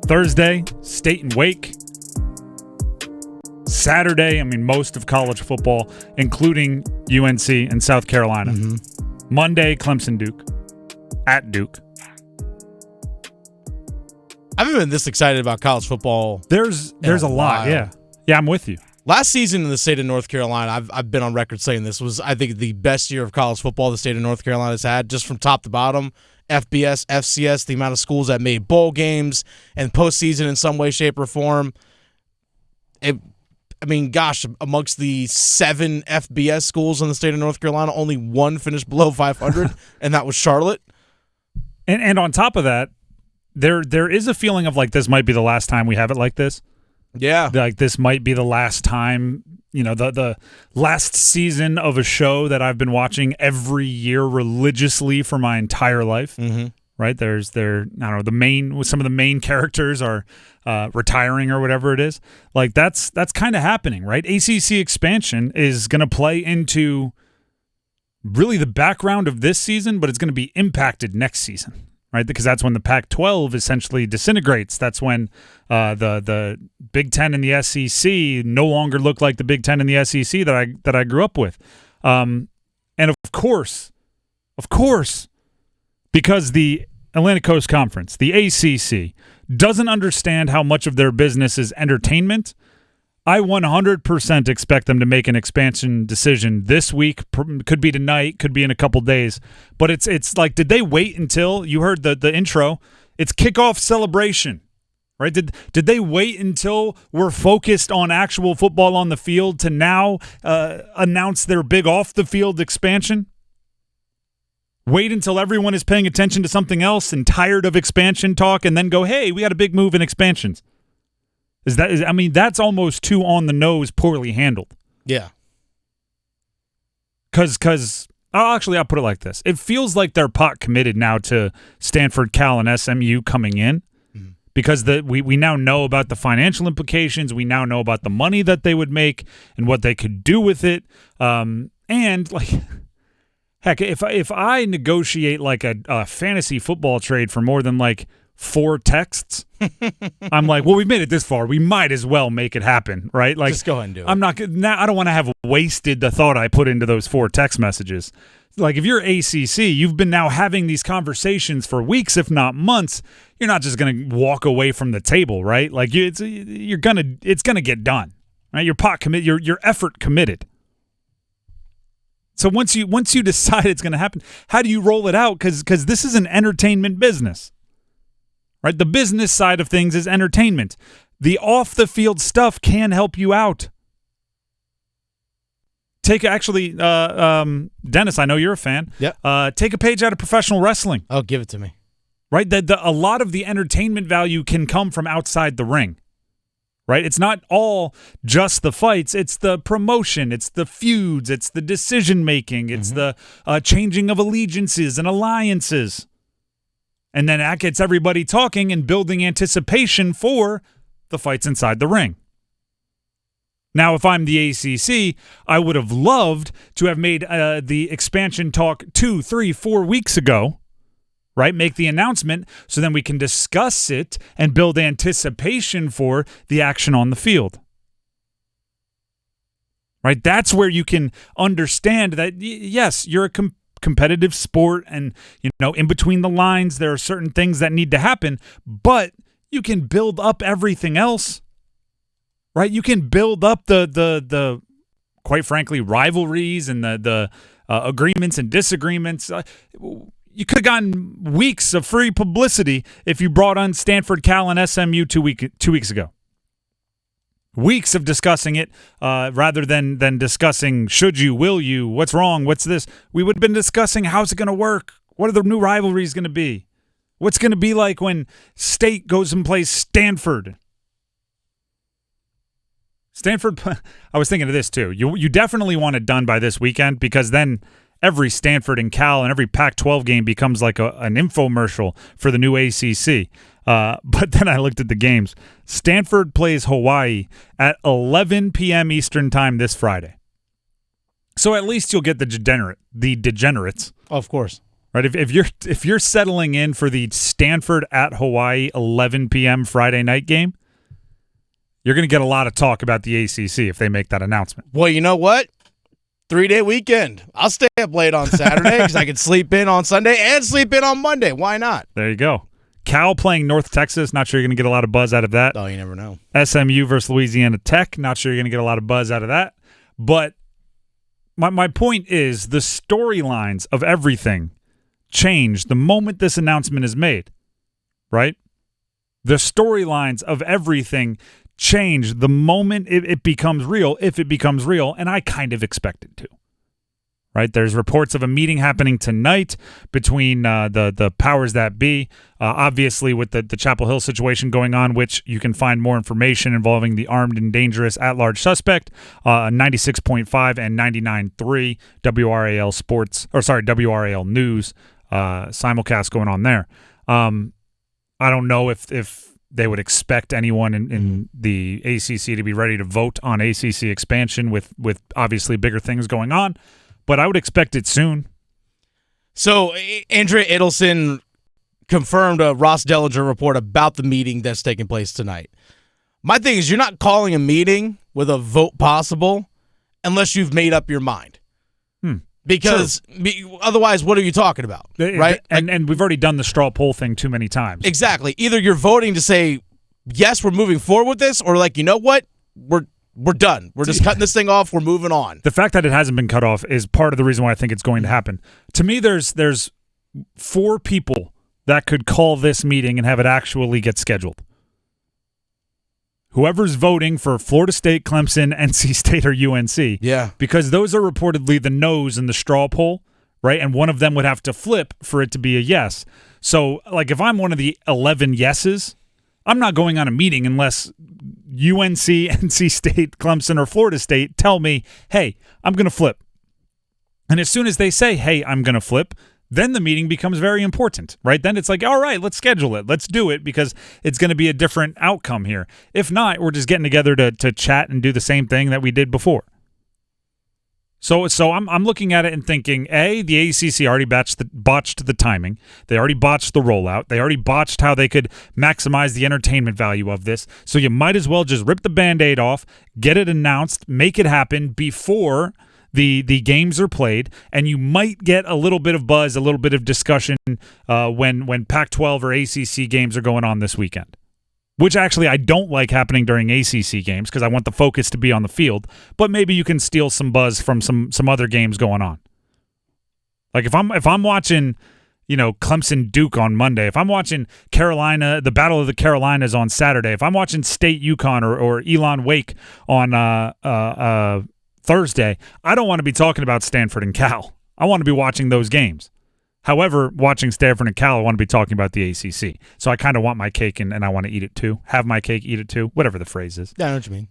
Thursday, State and Wake. Saturday, most of college football, including UNC and South Carolina. Mm-hmm. Monday, Clemson, Duke. At Duke. I haven't been this excited about college football. There's a lot, yeah. Yeah, I'm with you. Last season in the state of North Carolina, I've been on record saying this was, I think, the best year of college football the state of North Carolina has had, just from top to bottom. FBS, FCS, the amount of schools that made bowl games and postseason in some way, shape, or form. Amongst the 7 FBS schools in the state of North Carolina, only one finished below 500, and that was Charlotte. And on top of that, there is a feeling of like this might be the last time we have it like this. Yeah. Like this might be the last time, the last season of a show that I've been watching every year religiously for my entire life. Mm-hmm. Right? Some of the main characters are retiring or whatever it is. Like that's kind of happening, right? ACC expansion is going to play into really the background of this season, but it's going to be impacted next season. Right, because that's when the Pac-12 essentially disintegrates. That's when the Big Ten and the SEC no longer look like the Big Ten and the SEC that I grew up with. And of course, because the Atlantic Coast Conference, the ACC, doesn't understand how much of their business is entertainment, I 100% expect them to make an expansion decision this week. Could be tonight, could be in a couple days. But it's like, did they wait until you heard the intro? It's kickoff celebration, right? Did they wait until we're focused on actual football on the field to now announce their big off the field expansion? Wait until everyone is paying attention to something else and tired of expansion talk, and then go, hey, we got a big move in expansions. That's almost too on the nose, poorly handled. Yeah. Because I'll put it like this. It feels like they're pot committed now to Stanford, Cal, and SMU coming in because we now know about the financial implications. We now know about the money that they would make and what they could do with it. And like, heck, if I negotiate like a fantasy football trade for more than like 4 texts, I'm like, well, we've made it this far. We might as well make it happen, right? Like, just go ahead and do it. I don't want to have wasted the thought I put into those 4 text messages. Like, if you're ACC, you've been now having these conversations for weeks, if not months. You're not just going to walk away from the table, right? Like, it's gonna get done, right? Your effort committed. So once you decide it's going to happen, how do you roll it out? Because this is an entertainment business. Right, the business side of things is entertainment. The off-the-field stuff can help you out. Dennis, I know you're a fan. Yep. Take a page out of professional wrestling. Oh, give it to me. Right, a lot of the entertainment value can come from outside the ring. Right, it's not all just the fights. It's the promotion. It's the feuds. It's the decision-making. It's the changing of allegiances and alliances. And then that gets everybody talking and building anticipation for the fights inside the ring. Now, if I'm the ACC, I would have loved to have made the expansion talk 2, 3, 4 weeks ago, right? Make the announcement so then we can discuss it and build anticipation for the action on the field. Right? That's where you can understand that, yes, you're a competitive sport, and in between the lines there are certain things that need to happen, but you can build up everything else, right? You can build up the quite frankly rivalries and the agreements and disagreements. You could have gotten weeks of free publicity if you brought on Stanford, Cal, and SMU 2 weeks ago. Weeks of discussing it rather than discussing should you, will you, what's wrong, what's this. We would have been discussing how's it going to work, what are the new rivalries going to be, what's going to be like when State goes and plays Stanford. I was thinking of this too. You definitely want it done by this weekend because then every Stanford and Cal and every Pac-12 game becomes like an infomercial for the new ACC. But then I looked at the games. Stanford plays Hawaii at 11 p.m. Eastern time this Friday. So at least you'll get the degenerates. Of course. Right? If you're settling in for the Stanford at Hawaii 11 p.m. Friday night game, you're going to get a lot of talk about the ACC if they make that announcement. Well, you know what? 3-day weekend. I'll stay up late on Saturday because I can sleep in on Sunday and sleep in on Monday. Why not? There you go. Cal playing North Texas. Not sure you're going to get a lot of buzz out of that. Oh, you never know. SMU versus Louisiana Tech. Not sure you're going to get a lot of buzz out of that. But my point is the storylines of everything change the moment this announcement is made, right? The storylines of everything change the moment it becomes real, if it becomes real, and I kind of expect it to. Right? There's reports of a meeting happening tonight between the powers that be, obviously with the Chapel Hill situation going on, which you can find more information involving the armed and dangerous at-large suspect, 96.5 and 99.3 WRAL Sports, WRAL News simulcast going on there. I don't know if they would expect anyone in the ACC to be ready to vote on ACC expansion with obviously bigger things going on. But I would expect it soon. So Andrea Idelson confirmed a Ross Dellinger report about the meeting that's taking place tonight. My thing is you're not calling a meeting with a vote possible unless you've made up your mind. Because otherwise, what are you talking about, right? And we've already done the straw poll thing too many times. Exactly. Either you're voting to say, yes, we're moving forward with this, or like, you know what, we're done. We're just cutting this thing off. We're moving on. The fact that it hasn't been cut off is part of the reason why I think it's going to happen. To me, there's 4 people that could call this meeting and have it actually get scheduled. Whoever's voting for Florida State, Clemson, NC State, or UNC. Yeah. Because those are reportedly the no's in the straw poll, right? And one of them would have to flip for it to be a yes. So, like, if I'm one of the 11 yeses, I'm not going on a meeting unless UNC, NC State, Clemson, or Florida State tell me, hey, I'm going to flip. And as soon as they say, hey, I'm going to flip, then the meeting becomes very important, right? Then it's like, all right, let's schedule it. Let's do it because it's going to be a different outcome here. If not, we're just getting together to chat and do the same thing that we did before. So I'm looking at it and thinking, A, the ACC already botched the timing. They already botched the rollout. They already botched how they could maximize the entertainment value of this. So you might as well just rip the Band-Aid off, get it announced, make it happen before the games are played, and you might get a little bit of buzz, a little bit of discussion when Pac-12 or ACC games are going on this weekend. Which actually I don't like happening during ACC games because I want the focus to be on the field. But maybe you can steal some buzz from some other games going on. Like if I'm watching, Clemson Duke on Monday, if I'm watching Carolina, the Battle of the Carolinas on Saturday, if I'm watching State UConn or Elon Wake on Thursday, I don't want to be talking about Stanford and Cal. I want to be watching those games. However, watching Stanford and Cal, I want to be talking about the ACC. So I kind of want my cake and I want to eat it too. Have my cake, eat it too. Whatever the phrase is. Yeah, I know what you mean.